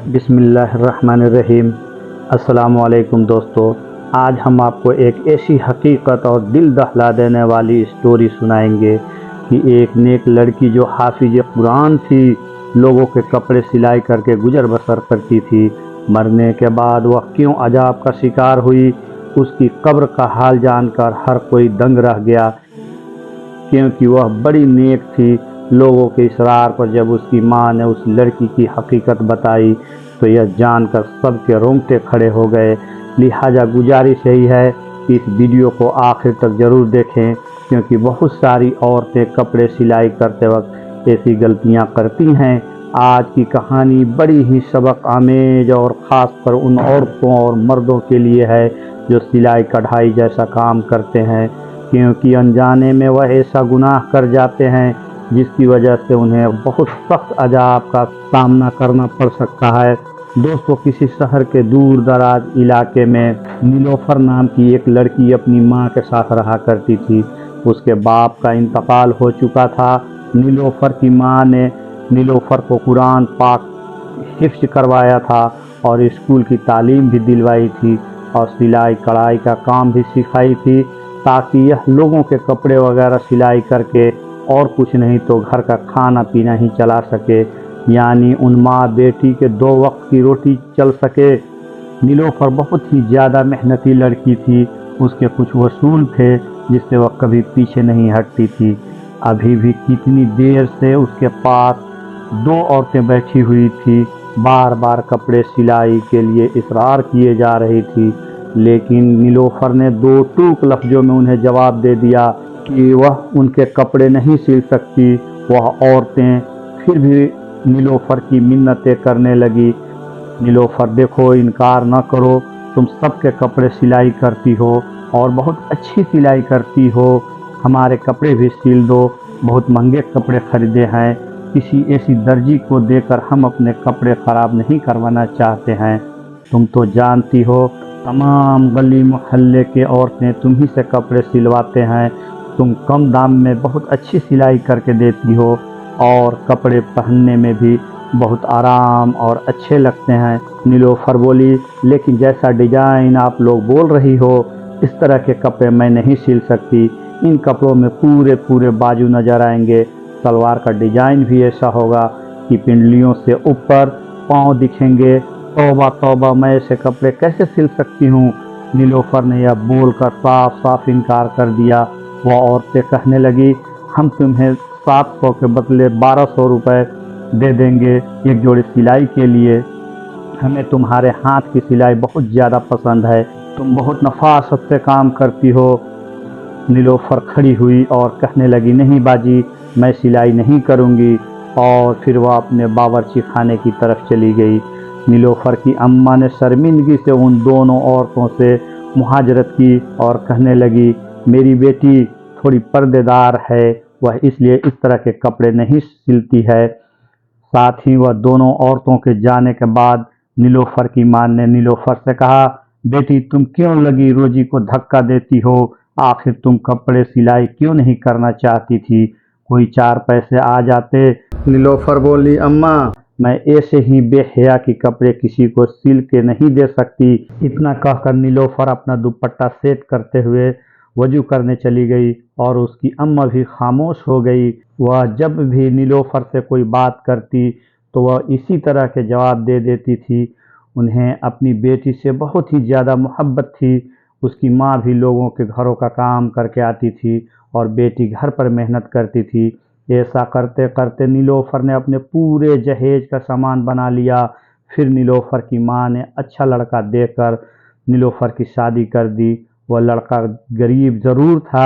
بسم اللہ الرحمن الرحیم۔ السلام علیکم دوستو، آج ہم آپ کو ایک ایسی حقیقت اور دل دہلا دینے والی اسٹوری سنائیں گے کہ ایک نیک لڑکی جو حافظ قرآن تھی، لوگوں کے کپڑے سلائی کر کے گزر بسر کرتی تھی، مرنے کے بعد وہ کیوں عذاب کا شکار ہوئی، اس کی قبر کا حال جان کر ہر کوئی دنگ رہ گیا، کیونکہ وہ بڑی نیک تھی۔ لوگوں کے اصرار پر جب اس کی ماں نے اس لڑکی کی حقیقت بتائی تو یہ جان کر سب کے رونگٹے کھڑے ہو گئے۔ لہٰذا گزارش یہی ہے کہ اس ویڈیو کو آخر تک ضرور دیکھیں، کیونکہ بہت ساری عورتیں کپڑے سلائی کرتے وقت ایسی غلطیاں کرتی ہیں۔ آج کی کہانی بڑی ہی سبق آمیز اور خاص کر ان عورتوں اور مردوں کے لیے ہے جو سلائی کڑھائی جیسا کام کرتے ہیں، کیونکہ انجانے میں وہ ایسا گناہ کر جاتے ہیں جس کی وجہ سے انہیں بہت سخت عذاب کا سامنا کرنا پڑ سکتا ہے۔ دوستو، کسی شہر کے دور دراز علاقے میں نیلوفر نام کی ایک لڑکی اپنی ماں کے ساتھ رہا کرتی تھی۔ اس کے باپ کا انتقال ہو چکا تھا۔ نیلوفر کی ماں نے نیلوفر کو قرآن پاک حفظ کروایا تھا اور اسکول کی تعلیم بھی دلوائی تھی اور سلائی کڑھائی کا کام بھی سکھائی تھی، تاکہ یہ لوگوں کے کپڑے وغیرہ سلائی کر کے اور کچھ نہیں تو گھر کا کھانا پینا ہی چلا سکے، یعنی ان ماں بیٹی کے 2 وقت کی روٹی چل سکے۔ نیلوفر بہت ہی زیادہ محنتی لڑکی تھی۔ اس کے کچھ اصول تھے جس سے وہ کبھی پیچھے نہیں ہٹتی تھی۔ ابھی بھی کتنی دیر سے اس کے پاس 2 عورتیں بیٹھی ہوئی تھی، بار بار کپڑے سلائی کے لیے اصرار کیے جا رہی تھی، لیکن نیلوفر نے 2 ٹوک لفظوں میں انہیں جواب دے دیا کہ وہ ان کے کپڑے نہیں سل سکتی۔ وہ عورتیں پھر بھی نیلوفر کی منتیں کرنے لگی، نیلوفر دیکھو، انکار نہ کرو، تم سب کے کپڑے سلائی کرتی ہو اور بہت اچھی سلائی کرتی ہو، ہمارے کپڑے بھی سل دو، بہت مہنگے کپڑے خریدے ہیں، کسی ایسی درجی کو دے کر ہم اپنے کپڑے خراب نہیں کروانا چاہتے ہیں، تم تو جانتی ہو تمام گلی محلے کے عورتیں تمہیں سے کپڑے سلواتے ہیں، تم کم دام میں بہت اچھی سلائی کر کے دیتی ہو اور کپڑے پہننے میں بھی بہت آرام اور اچھے لگتے ہیں۔ نیلوفر بولی، لیکن جیسا ڈیزائن آپ لوگ بول رہی ہو اس طرح کے کپڑے میں نہیں سل سکتی، ان کپڑوں میں پورے بازو نظر آئیں گے، سلوار کا ڈیزائن بھی ایسا ہوگا کہ پنڈلیوں سے اوپر پاؤں دکھیں گے، توبہ توبہ، میں ایسے کپڑے کیسے سل سکتی ہوں۔ نیلوفر نے یہ بول کر صاف انکار کر دیا۔ وہ عورتیں کہنے لگی، ہم تمہیں 700 کے بدلے 1200 روپے دے دیں گے ایک جوڑی سلائی کے لیے، ہمیں تمہارے ہاتھ کی سلائی بہت زیادہ پسند ہے، تم بہت نفاست سے کام کرتی ہو۔ نیلوفر کھڑی ہوئی اور کہنے لگی، نہیں باجی، میں سلائی نہیں کروں گی، اور پھر وہ اپنے باورچی خانے کی طرف چلی گئی۔ نیلوفر کی اماں نے شرمندگی سے ان دونوں عورتوں سے مہاجرت کی اور کہنے لگی، میری بیٹی تھوڑی پردے دار ہے، وہ اس لیے اس طرح کے کپڑے نہیں سلتی ہے۔ ساتھ ہی وہ دونوں عورتوں کے جانے کے بعد نیلوفر کی ماں نے نیلوفر سے کہا، بیٹی تم کیوں لگی روزی کو دھکا دیتی ہو، آخر تم کپڑے سلائی کیوں نہیں کرنا چاہتی تھی، کوئی 4 پیسے آ جاتے۔ نیلوفر بولی، اماں میں ایسے ہی بے حیا کے کپڑے کسی کو سل کے نہیں دے سکتی۔ اتنا کہہ کر نیلوفر اپنا دوپٹہ سیٹ کرتے ہوئے وضو کرنے چلی گئی اور اس کی اماں بھی خاموش ہو گئی۔ وہ جب بھی نیلوفر سے کوئی بات کرتی تو وہ اسی طرح کے جواب دے دیتی تھی۔ انہیں اپنی بیٹی سے بہت ہی زیادہ محبت تھی۔ اس کی ماں بھی لوگوں کے گھروں کا کام کر کے آتی تھی اور بیٹی گھر پر محنت کرتی تھی۔ ایسا کرتے کرتے نیلوفر نے اپنے پورے جہیز کا سامان بنا لیا۔ پھر نیلوفر کی ماں نے اچھا لڑکا دیکھ کر نیلوفر کی شادی کر دی۔ وہ لڑکا غریب ضرور تھا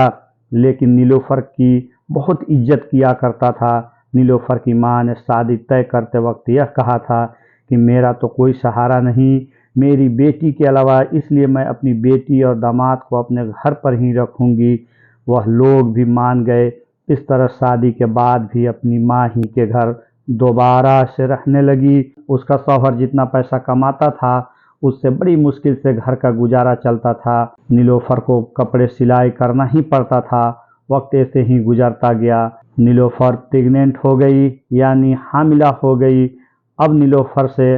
لیکن نیلوفر کی بہت عزت کیا کرتا تھا۔ نیلوفر کی ماں نے شادی طے کرتے وقت یہ کہا تھا کہ میرا تو کوئی سہارا نہیں میری بیٹی کے علاوہ، اس لیے میں اپنی بیٹی اور داماد کو اپنے گھر پر ہی رکھوں گی۔ وہ لوگ بھی مان گئے۔ اس طرح شادی کے بعد بھی اپنی ماں ہی کے گھر دوبارہ سے رہنے لگی۔ اس کا شوہر جتنا پیسہ کماتا تھا اس سے بڑی مشکل سے گھر کا گزارا چلتا تھا۔ نیلوفر کو کپڑے سلائی کرنا ہی پڑتا تھا۔ وقت ایسے ہی گزرتا گیا۔ نیلوفر پریگننٹ ہو گئی، یعنی حاملہ ہو گئی۔ اب نیلوفر سے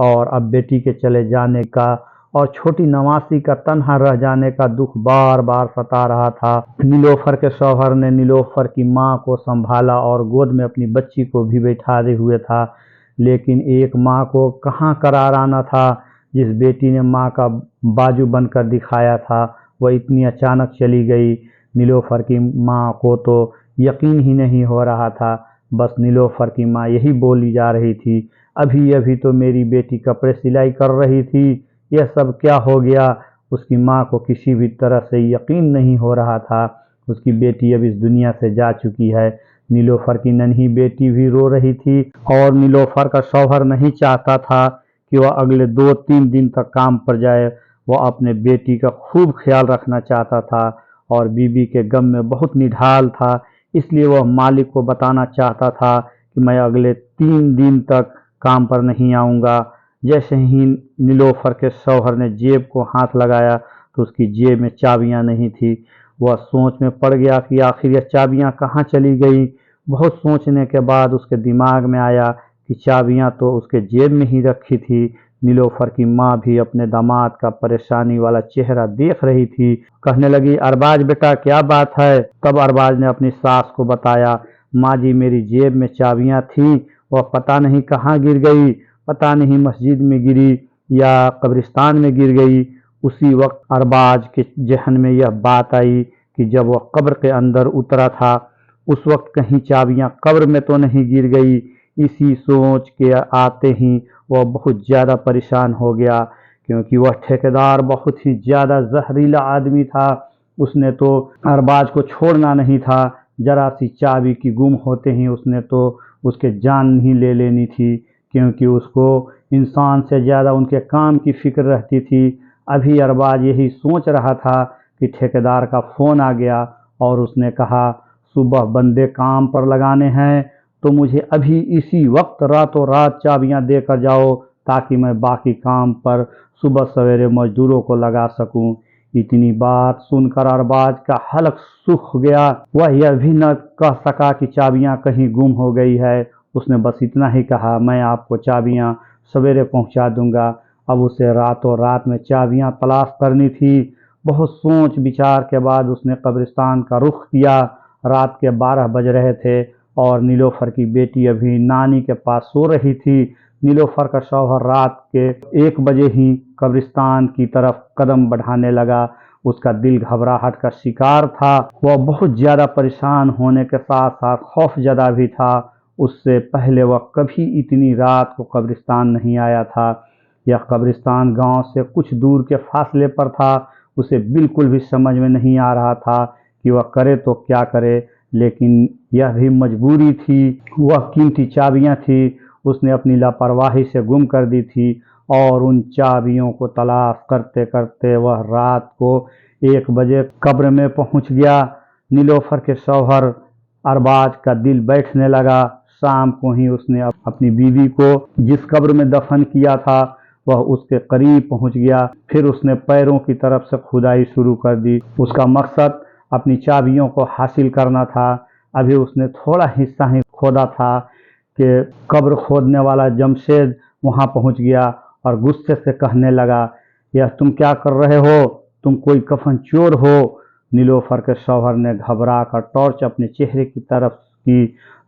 اور اب بیٹی کے چلے جانے کا اور چھوٹی نواسی کا تنہا رہ جانے کا دکھ بار بار ستا رہا تھا۔ نیلوفر کے شوہر نے نیلوفر کی ماں کو سنبھالا اور گود میں اپنی بچی کو بھی بٹھائے ہوئے تھا، لیکن ایک ماں کو کہاں قرار آنا تھا۔ جس بیٹی نے ماں کا بازو بن کر دکھایا تھا وہ اتنی اچانک چلی گئی۔ نیلوفر کی ماں کو تو یقین ہی نہیں ہو رہا تھا۔ بس نیلوفر کی ماں یہی بولی جا رہی تھی، ابھی ابھی تو میری بیٹی کپڑے سلائی کر رہی تھی، یہ سب کیا ہو گیا؟ اس کی ماں کو کسی بھی طرح سے یقین نہیں ہو رہا تھا، اس کی بیٹی اب اس دنیا سے جا چکی ہے۔ نیلوفر کی ننھی بیٹی بھی رو رہی تھی اور نیلوفر کا شوہر نہیں چاہتا تھا کہ وہ اگلے 2-3 دن تک کام پر جائے۔ وہ اپنے بیٹی کا خوب خیال رکھنا چاہتا تھا اور بیوی کے غم میں بہت نڈھال تھا، اس لیے وہ مالک کو بتانا چاہتا تھا کہ میں اگلے 3 دن تک کام پر نہیں آؤں گا۔ جیسے ہی نیلوفر کے شوہر نے جیب کو ہاتھ لگایا تو اس کی جیب میں چابیاں نہیں تھی۔ وہ سوچ میں پڑ گیا کہ آخر یہ چابیاں کہاں چلی گئی۔ بہت سوچنے کے بعد اس کے دماغ میں آیا کہ چابیاں تو اس کے جیب میں ہی رکھی تھی۔ نیلوفر کی ماں بھی اپنے داماد کا پریشانی والا چہرہ دیکھ رہی تھی، کہنے لگی، ارباز بیٹا کیا بات ہے؟ تب ارباز نے اپنی ساس کو بتایا، ماں جی میری جیب میں چابیاں تھیں، وہ پتہ نہیں کہاں گر گئی، پتہ نہیں مسجد میں گری یا قبرستان میں گر گئی۔ اسی وقت ارباز کے ذہن میں یہ بات آئی کہ جب وہ قبر کے اندر اترا تھا اس وقت کہیں چابیاں قبر میں تو نہیں گر گئی۔ اسی سوچ کے آتے ہی وہ بہت زیادہ پریشان ہو گیا، کیونکہ وہ ٹھیکیدار بہت ہی زیادہ زہریلا آدمی تھا۔ اس نے تو ارباز کو چھوڑنا نہیں تھا، ذرا سی چابی کی گم ہوتے ہی اس نے تو اس کے جان نہیں لے لینی تھی، کیونکہ اس کو انسان سے زیادہ ان کے کام کی فکر رہتی تھی۔ ابھی ارباز یہی سوچ رہا تھا کہ ٹھیکیدار کا فون آ گیا اور اس نے کہا، صبح بندے کام پر لگانے ہیں تو مجھے ابھی اسی وقت راتوں رات چابیاں دے کر جاؤ تاکہ میں باقی کام پر صبح سویرے مزدوروں کو لگا سکوں۔ اتنی بات سن کر ارباز کا حلق سوکھ گیا، وہ یہ بھی نہ کہہ سکا کہ چابیاں کہیں گم ہو گئی ہے۔ اس نے بس اتنا ہی کہا، میں آپ کو چابیاں سویرے پہنچا دوں گا۔ اب اسے راتوں رات میں چابیاں تلاش کرنی تھی۔ بہت سوچ بچار کے بعد اس نے قبرستان کا رخ کیا۔ رات کے 12 بج رہے تھے اور نیلوفر کی بیٹی ابھی نانی کے پاس سو رہی تھی۔ نیلوفر کا شوہر رات کے 1 بجے ہی قبرستان کی طرف قدم بڑھانے لگا۔ اس کا دل گھبراہٹ کا شکار تھا، وہ بہت زیادہ پریشان ہونے کے ساتھ ساتھ خوف زدہ بھی تھا۔ اس سے پہلے وہ کبھی اتنی رات کو قبرستان نہیں آیا تھا۔ یہ قبرستان گاؤں سے کچھ دور کے فاصلے پر تھا۔ اسے بالکل بھی سمجھ میں نہیں آ رہا تھا کہ وہ کرے تو کیا کرے، لیکن یہ بھی مجبوری تھی۔ وہ قیمتی چابیاں تھیں، اس نے اپنی لاپرواہی سے گم کر دی تھی اور ان چابیوں کو تلاش کرتے کرتے وہ رات کو 1 بجے قبر میں پہنچ گیا۔ نیلوفر کے شوہر ارباز کا دل بیٹھنے لگا۔ شام کو ہی اس نے اپنی بیوی کو جس قبر میں دفن کیا تھا وہ اس کے قریب پہنچ گیا۔ پھر اس نے پیروں کی طرف سے کھدائی شروع کر دی۔ اس کا مقصد اپنی چابیوں کو حاصل کرنا تھا۔ ابھی اس نے تھوڑا حصہ ہی کھودا تھا کہ قبر کھودنے والا جمشید وہاں پہنچ گیا اور غصے سے کہنے لگا، یہ تم کیا کر رہے ہو؟ تم کوئی کفن چور ہو؟ نیلوفر کے شوہر نے گھبرا کر ٹارچ اپنے چہرے کی طرف کی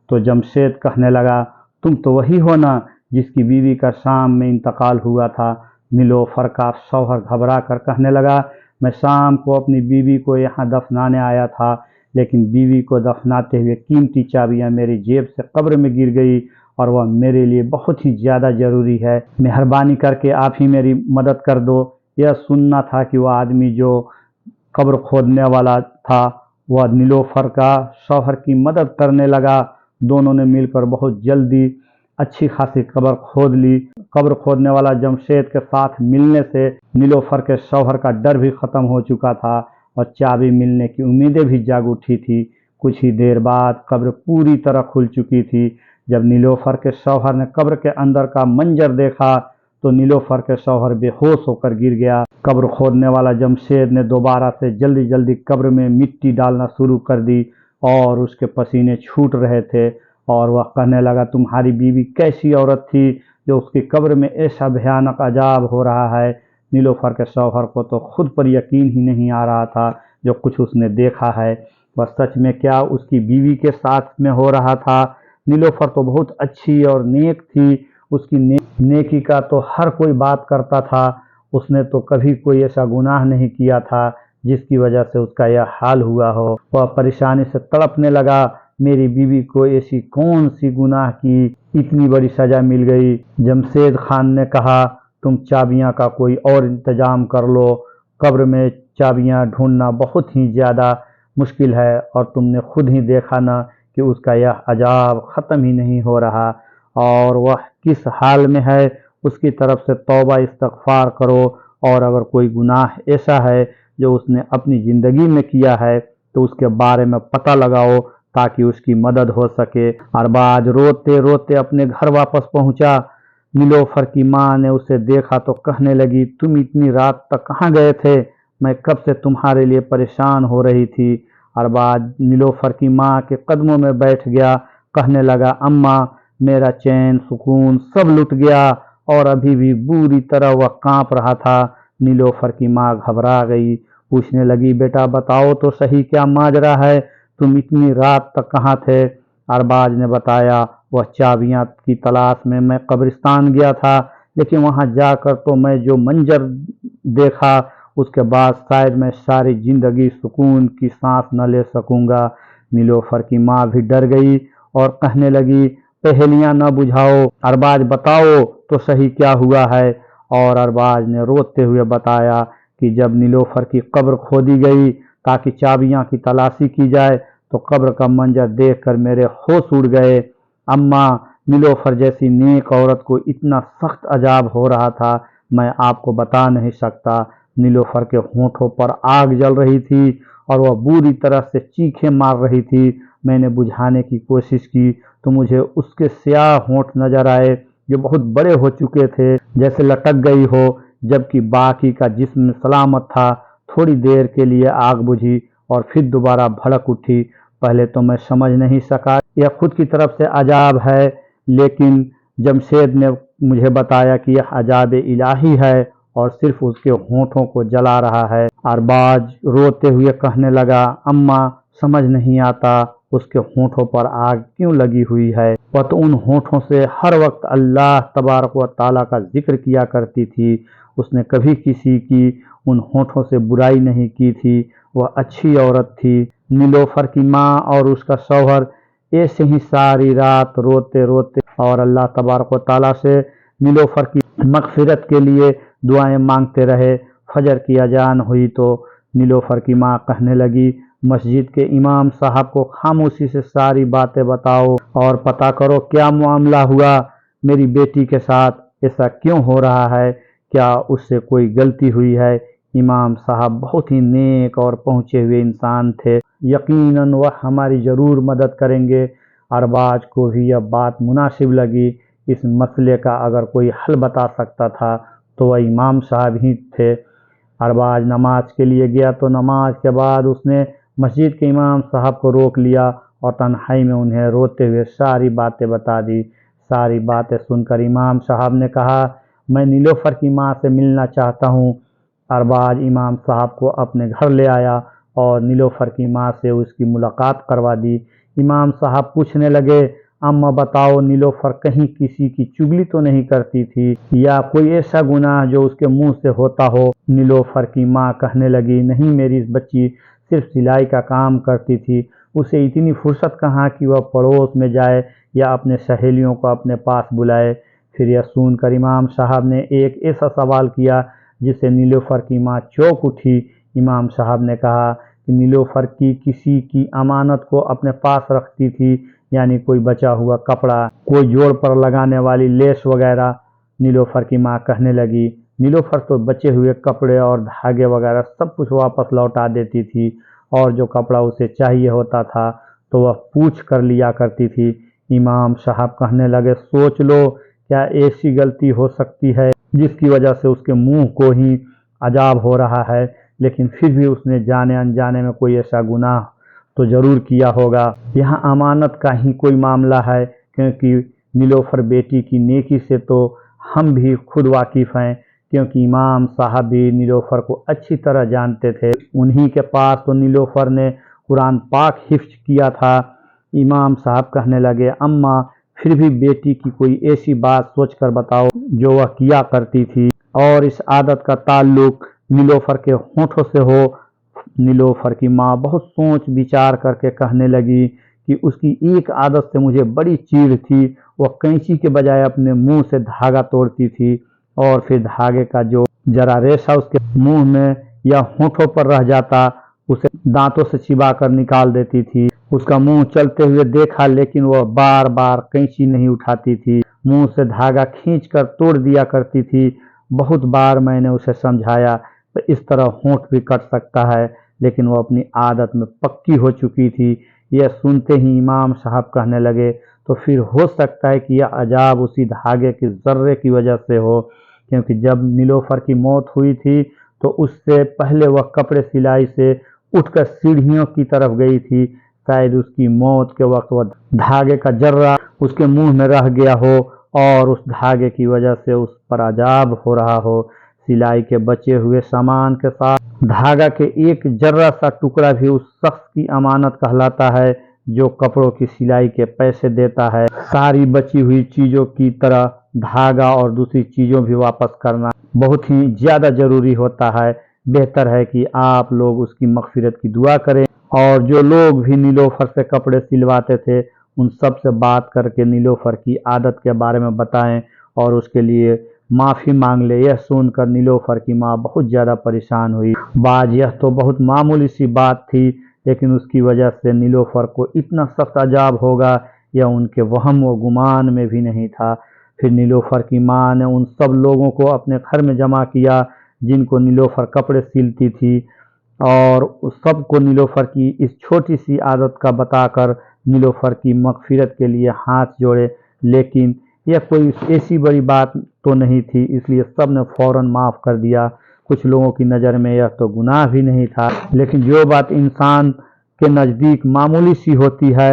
تو جمشید کہنے لگا، تم تو وہی ہو نا جس کی بیوی کا شام میں انتقال ہوا تھا۔ نیلوفر کا شوہر گھبرا کر کہنے لگا، میں شام کو اپنی بیوی کو یہاں دفنانے آیا تھا، لیکن بیوی کو دفناتے ہوئے قیمتی چابیاں میری جیب سے قبر میں گر گئی اور وہ میرے لیے بہت ہی زیادہ ضروری ہے۔ مہربانی کر کے آپ ہی میری مدد کر دو۔ یہ سننا تھا کہ وہ آدمی جو قبر کھودنے والا تھا وہ نیلوفر کا شوہر کی مدد کرنے لگا۔ دونوں نے مل کر بہت جلدی اچھی خاصی قبر کھود لی۔ قبر کھودنے والا جمشید کے ساتھ ملنے سے نیلوفر کے شوہر کا ڈر بھی ختم ہو چکا تھا اور چابی ملنے کی امیدیں بھی جاگ اٹھی تھی۔ کچھ ہی دیر بعد قبر پوری طرح کھل چکی تھی۔ جب نیلوفر کے شوہر نے قبر کے اندر کا منظر دیکھا تو نیلوفر کے شوہر بے ہوش ہو کر گر گیا۔ قبر کھودنے والا جمشید نے دوبارہ سے جلدی جلدی قبر میں مٹی ڈالنا شروع کر دی اور اس کے پسینے چھوٹ رہے تھے اور وہ کہنے لگا، تمہاری بیوی کیسی عورت تھی جو اس کی قبر میں ایسا بھیانک عذاب ہو رہا ہے۔ نیلوفر کے شوہر کو تو خود پر یقین ہی نہیں آ رہا تھا جو کچھ اس نے دیکھا ہے۔ وہ سچ میں کیا اس کی بیوی کے ساتھ میں ہو رہا تھا؟ نیلوفر تو بہت اچھی اور نیک تھی، اس کی نیکی کا تو ہر کوئی بات کرتا تھا۔ اس نے تو کبھی کوئی ایسا گناہ نہیں کیا تھا جس کی وجہ سے اس کا یہ حال ہوا ہو۔ وہ پریشانی سے تڑپنے لگا، میری بیوی کو ایسی کون سی گناہ کی اتنی بڑی سزا مل گئی؟ جمشید خان نے کہا، تم چابیاں کا کوئی اور انتظام کر لو، قبر میں چابیاں ڈھونڈنا بہت ہی زیادہ مشکل ہے، اور تم نے خود ہی دیکھا نا کہ اس کا یہ عذاب ختم ہی نہیں ہو رہا، اور وہ کس حال میں ہے۔ اس کی طرف سے توبہ استغفار کرو، اور اگر کوئی گناہ ایسا ہے جو اس نے اپنی زندگی میں کیا ہے تو اس کے بارے میں پتہ لگاؤ تاکہ اس کی مدد ہو سکے۔ ارباز روتے روتے اپنے گھر واپس پہنچا۔ نیلوفر کی ماں نے اسے دیکھا تو کہنے لگی، تم اتنی رات تک کہاں گئے تھے؟ میں کب سے تمہارے لیے پریشان ہو رہی تھی۔ ارباز نیلوفر کی ماں کے قدموں میں بیٹھ گیا، کہنے لگا، اماں، میرا چین سکون سب لٹ گیا، اور ابھی بھی بری طرح وہ کانپ رہا تھا۔ نیلوفر کی ماں گھبرا گئی، پوچھنے لگی، بیٹا بتاؤ تو صحیح کیا ماجرا ہے، تم اتنی رات تک کہاں تھے؟ ارباز نے بتایا، وہ چابیاں کی تلاش میں قبرستان گیا تھا، لیکن وہاں جا کر تو میں جو منظر دیکھا اس کے بعد شاید میں ساری زندگی سکون کی سانس نہ لے سکوں گا۔ نیلوفر کی ماں بھی ڈر گئی اور کہنے لگی، پہیلیاں نہ بجھاؤ، ارباز بتاؤ تو صحیح کیا ہوا ہے۔ اور ارباز نے روتے ہوئے بتایا کہ جب نیلوفر کی قبر کھودی گئی تاکہ چابیاں کی تلاشی کی جائے تو قبر کا منظر دیکھ کر میرے ہوش اڑ گئے۔ اماں، نیلوفر جیسی نیک عورت کو اتنا سخت عذاب ہو رہا تھا، میں آپ کو بتا نہیں سکتا۔ نیلوفر کے ہونٹوں پر آگ جل رہی تھی اور وہ بری طرح سے چیخیں مار رہی تھی۔ میں نے بجھانے کی کوشش کی تو مجھے اس کے سیاہ ہونٹ نظر آئے جو بہت بڑے ہو چکے تھے، جیسے لٹک گئی ہو، جبکہ باقی کا جسم سلامت تھا۔ تھوڑی دیر کے لیے آگ بجھی اور پھر دوبارہ بھڑک اٹھی۔ پہلے تو میں سمجھ نہیں سکا یہ خود کی طرف سے عذاب ہے، لیکن جمشید نے مجھے بتایا کہ یہ عذاب الہی ہے اور صرف اس کے ہونٹوں کو جلا رہا ہے۔ ارباز روتے ہوئے کہنے لگا، اماں، سمجھ نہیں آتا اس کے ہونٹوں پر آگ کیوں لگی ہوئی ہے؟ وہ تو ان ہونٹوں سے ہر وقت اللہ تبارک و تعالیٰ کا ذکر کیا کرتی تھی، اس نے کبھی کسی کی ان ہونٹوں سے برائی نہیں کی تھی، وہ اچھی عورت تھی۔ نیلوفر کی ماں اور اس کا شوہر ایسے ہی ساری رات روتے روتے اور اللہ تبارک و تعالیٰ سے نیلوفر کی مغفرت کے لیے دعائیں مانگتے رہے۔ فجر کی اذان ہوئی تو نیلوفر کی ماں کہنے لگی، مسجد کے امام صاحب کو خاموشی سے ساری باتیں بتاؤ اور پتہ کرو کیا معاملہ ہوا، میری بیٹی کے ساتھ ایسا کیوں ہو رہا ہے، کیا اس سے کوئی غلطی ہوئی ہے؟ امام صاحب بہت ہی نیک اور پہنچے ہوئے انسان تھے، یقیناً وہ ہماری ضرور مدد کریں گے۔ ارباز کو بھی یہ بات مناسب لگی، اس مسئلے کا اگر کوئی حل بتا سکتا تھا تو وہ امام صاحب ہی تھے۔ ارباز نماز کے لیے گیا تو نماز کے بعد اس نے مسجد کے امام صاحب کو روک لیا اور تنہائی میں انہیں روتے ہوئے ساری باتیں بتا دی۔ ساری باتیں سن کر امام صاحب نے کہا، میں نیلوفر کی ماں سے ملنا چاہتا ہوں۔ ارباز امام صاحب کو اپنے گھر لے آیا اور نیلوفر کی ماں سے اس کی ملاقات کروا دی۔ امام صاحب پوچھنے لگے، اماں بتاؤ، نیلوفر کہیں کسی کی چگلی تو نہیں کرتی تھی یا کوئی ایسا گناہ جو اس کے منہ سے ہوتا ہو؟ نیلوفر کی ماں کہنے لگی، نہیں، میری بچی صرف سلائی کا کام کرتی تھی، اسے اتنی فرصت کہاں کہ وہ پڑوس میں جائے یا اپنے سہیلیوں کو اپنے پاس بلائے۔ پھر یہ سن کر امام صاحب نے ایک ایسا سوال کیا جس سے نیلوفر کی ماں چونک اٹھی۔ امام صاحب نے کہا کہ نیلوفر کی کسی کی امانت کو اپنے پاس رکھتی تھی، یعنی کوئی بچا ہوا کپڑا، کوئی جوڑ پر لگانے والی لیس وغیرہ۔ نیلوفر کی ماں کہنے لگی، نیلوفر تو بچے ہوئے کپڑے اور دھاگے وغیرہ سب کچھ واپس لوٹا دیتی تھی، اور جو کپڑا اسے چاہیے ہوتا تھا تو وہ پوچھ کر لیا کرتی تھی۔ امام صاحب کہنے لگے، سوچ لو، کیا ایسی غلطی ہو سکتی ہے جس کی وجہ سے اس کے منہ کو ہی عذاب ہو رہا ہے، لیکن پھر بھی اس نے جانے انجانے میں کوئی ایسا گناہ تو ضرور کیا ہوگا۔ یہاں امانت کا ہی کوئی معاملہ ہے، کیونکہ نیلوفر بیٹی کی نیکی سے تو ہم بھی خود واقف ہیں، کیونکہ امام صاحب بھی نیلوفر کو اچھی طرح جانتے تھے۔ انہی کے پاس تو نیلوفر نے قرآن پاک حفظ کیا تھا۔ امام صاحب کہنے لگے، اماں پھر بھی بیٹی کی کوئی ایسی بات سوچ کر بتاؤ جو وہ کیا کرتی تھی اور اس عادت کا تعلق نیلوفر کے ہونٹوں سے ہو۔ نیلوفر کی ماں بہت سوچ بچار کر کے کہنے لگی کہ اس کی ایک عادت سے مجھے بڑی چیڑ تھی، وہ کینچی کے بجائے اپنے منہ سے دھاگا توڑتی تھی اور پھر دھاگے کا جو ذرا ریشہ اس کے منہ میں یا ہونٹوں پر رہ جاتا اسے دانتوں سے چبا کر نکال دیتی تھی۔ اس کا منہ چلتے ہوئے دیکھا، لیکن وہ بار بار کینچی نہیں اٹھاتی تھی، منہ سے دھاگا کھینچ کر توڑ دیا کرتی تھی۔ بہت بار میں نے اسے سمجھایا کہ اس طرح ہونٹ بھی کٹ سکتا ہے، لیکن وہ اپنی عادت میں پکی ہو چکی تھی۔ یہ سنتے ہی امام صاحب کہنے لگے، تو پھر ہو سکتا ہے کہ یہ عذاب اسی دھاگے کی ذرے کی وجہ سے ہو، کیونکہ جب نیلوفر کی موت ہوئی تھی تو اس سے پہلے وہ کپڑے سلائی سے اٹھ کر سیڑھیوں کی طرف گئی تھی۔ شاید اس کی موت کے وقت وہ دھاگے کا ذرہ اس کے منہ میں رہ گیا ہو اور اس دھاگے کی وجہ سے اس پر عذاب ہو رہا ہو۔ سلائی کے بچے ہوئے سامان کے ساتھ دھاگا کے ایک ذرہ سا ٹکڑا بھی اس شخص کی امانت کہلاتا ہے جو کپڑوں کی سلائی کے پیسے دیتا ہے۔ ساری بچی ہوئی چیزوں کی طرح دھاگا اور دوسری چیزوں بھی واپس کرنا بہت ہی زیادہ ضروری ہوتا ہے۔ بہتر ہے کہ آپ لوگ اس کی مغفرت کی دعا کریں، اور جو لوگ بھی نیلوفر سے کپڑے سلواتے تھے ان سب سے بات کر کے نیلوفر کی عادت کے بارے میں بتائیں اور اس کے لیے معافی مانگ لے۔ یہ سن کر نیلوفر کی ماں بہت زیادہ پریشان ہوئی۔ بعض یہ تو بہت معمولی سی بات تھی، لیکن اس کی وجہ سے نیلوفر کو اتنا سخت عذاب ہوگا یا ان کے وہم و گمان میں بھی نہیں تھا۔ پھر نیلوفر کی ماں نے ان سب لوگوں کو اپنے گھر میں جمع کیا جن کو نیلوفر کپڑے سلتی تھی، اور سب کو نیلوفر کی اس چھوٹی سی عادت کا بتا کر نیلوفر کی مغفرت کے لیے ہاتھ جوڑے، لیکن یہ کوئی ایسی بڑی بات تو نہیں تھی، اس لیے سب نے فوراً معاف کر دیا۔ کچھ لوگوں کی نظر میں یہ تو گناہ بھی نہیں تھا، لیکن جو بات انسان کے نزدیک معمولی سی ہوتی ہے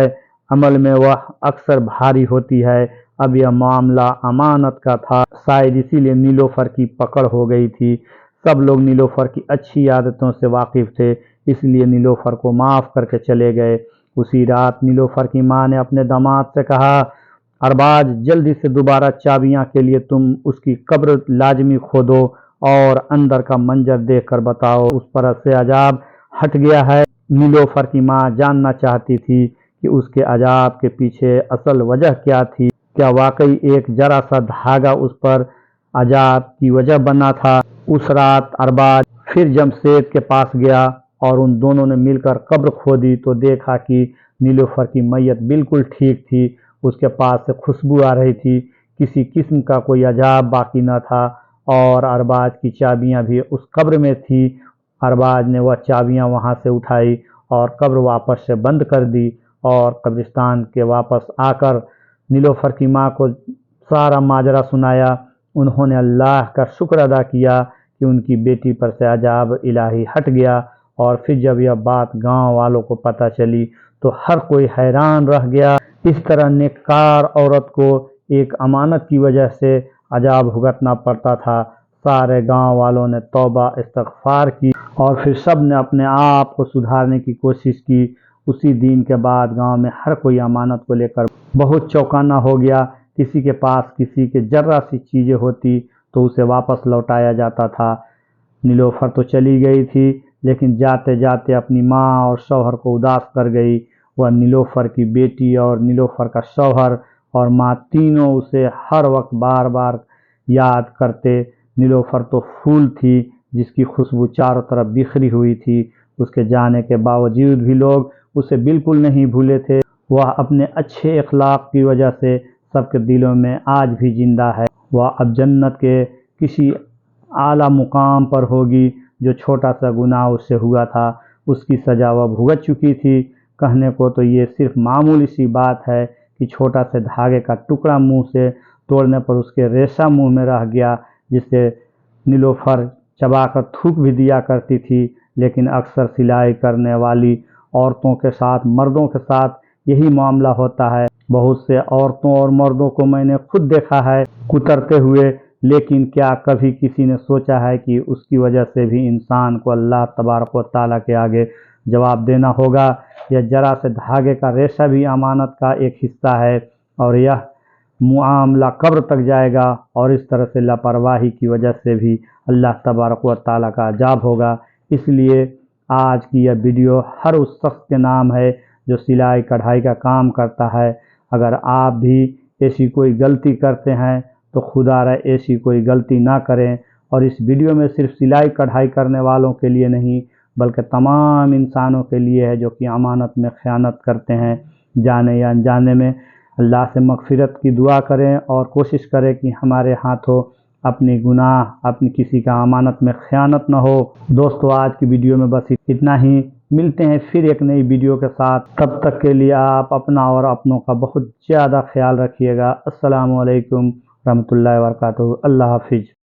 عمل میں وہ اکثر بھاری ہوتی ہے۔ اب یہ معاملہ امانت کا تھا، شاید اسی لیے نیلوفر کی پکڑ ہو گئی تھی۔ سب لوگ نیلوفر کی اچھی عادتوں سے واقف تھے، اس لیے نیلوفر کو معاف کر کے چلے گئے۔ اسی رات نیلوفر کی ماں نے اپنے داماد سے کہا، ارباز جلدی سے دوبارہ چابیاں کے لیے تم اس کی قبر لازمی کھودو اور اندر کا منظر دیکھ کر بتاؤ اس پر سے عذاب ہٹ گیا ہے۔ نیلوفر کی ماں جاننا چاہتی تھی کہ اس کے عذاب کے پیچھے اصل وجہ کیا تھی، کیا واقعی ایک ذرا سا دھاگا اس پر عذاب کی وجہ بنا تھا۔ اس رات ارباز پھر جمشید کے پاس گیا اور ان دونوں نے مل کر قبر کھودی تو دیکھا کہ نیلوفر کی میت بالکل ٹھیک تھی، اس کے پاس سے خوشبو آ رہی تھی، کسی قسم کا کوئی عذاب باقی نہ تھا، اور ارباز کی چابیاں بھی اس قبر میں تھی۔ ارباز نے وہ چابیاں وہاں سے اٹھائی اور قبر واپس سے بند کر دی، اور قبرستان کے واپس آ کر نیلوفر کی ماں کو سارا ماجرا سنایا۔ انہوں نے اللہ کا شکر ادا کیا کہ ان کی بیٹی پر سے عذاب الہی ہٹ گیا، اور پھر جب یہ بات گاؤں والوں کو پتہ چلی تو ہر کوئی حیران رہ گیا۔ اس طرح نیککار عورت کو ایک امانت کی وجہ سے عذاب بھگتنا پڑتا تھا۔ سارے گاؤں والوں نے توبہ استغفار کی اور پھر سب نے اپنے آپ کو سدھارنے کی کوشش کی۔ اسی دن کے بعد گاؤں میں ہر کوئی امانت کو لے کر بہت چوکاننا ہو گیا۔ کسی کے پاس کسی کے ذرہ سی چیزیں ہوتی تو اسے واپس لوٹایا جاتا تھا۔ نیلوفر تو چلی گئی تھی، لیکن جاتے جاتے اپنی ماں اور شوہر کو اداس کر گئی۔ وہ نیلوفر کی بیٹی اور نیلوفر کا شوہر اور ماں تینوں اسے ہر وقت بار بار یاد کرتے۔ نیلوفر تو پھول تھی جس کی خوشبو چاروں طرف بکھری ہوئی تھی، اس کے جانے کے باوجود بھی لوگ اسے بالکل نہیں بھولے تھے۔ وہ اپنے اچھے اخلاق کی وجہ سے سب کے دلوں میں آج بھی زندہ ہے۔ وہ اب جنت کے کسی اعلیٰ مقام پر ہوگی۔ جو چھوٹا سا گناہ اس سے ہوا تھا اس کی سزا وہ بھگت چکی تھی۔ کہنے کو تو یہ صرف معمولی سی بات ہے کہ چھوٹا سے دھاگے کا ٹکڑا منہ سے توڑنے پر اس کے ریشہ منہ میں رہ گیا، جسے نیلوفر چبا کر تھوک بھی دیا کرتی تھی، لیکن اکثر سلائی کرنے والی عورتوں کے ساتھ مردوں کے ساتھ یہی معاملہ ہوتا ہے۔ بہت سے عورتوں اور مردوں کو میں نے خود دیکھا ہے کترتے ہوئے، لیکن کیا کبھی کسی نے سوچا ہے کہ اس کی وجہ سے بھی انسان کو اللہ تبارک و تعالیٰ کے آگے جواب دینا ہوگا؟ یہ ذرا سے دھاگے کا ریشہ بھی امانت کا ایک حصہ ہے، اور یہ معاملہ قبر تک جائے گا، اور اس طرح سے لاپرواہی کی وجہ سے بھی اللہ تبارک و تعالیٰ کا عذاب ہوگا۔ اس لیے آج کی یہ ویڈیو ہر اس شخص کے نام ہے جو سلائی کڑھائی کا کام کرتا ہے۔ اگر آپ بھی ایسی کوئی غلطی کرتے ہیں تو خدا رہے ایسی کوئی غلطی نہ کریں، اور اس ویڈیو میں صرف سلائی کڑھائی کرنے والوں کے لیے نہیں بلکہ تمام انسانوں کے لیے ہے جو کہ امانت میں خیانت کرتے ہیں، جانے یا انجانے میں۔ اللہ سے مغفرت کی دعا کریں اور کوشش کریں کہ ہمارے ہاتھوں اپنی گناہ، اپنی کسی کا امانت میں خیانت نہ ہو۔ دوستو، آج کی ویڈیو میں بس اتنا ہی، ملتے ہیں پھر ایک نئی ویڈیو کے ساتھ۔ تب تک کے لیے آپ اپنا اور اپنوں کا بہت زیادہ خیال رکھیے گا۔ السلام علیکم رحمۃ اللہ وبرکاتہ۔ اللہ حافظ۔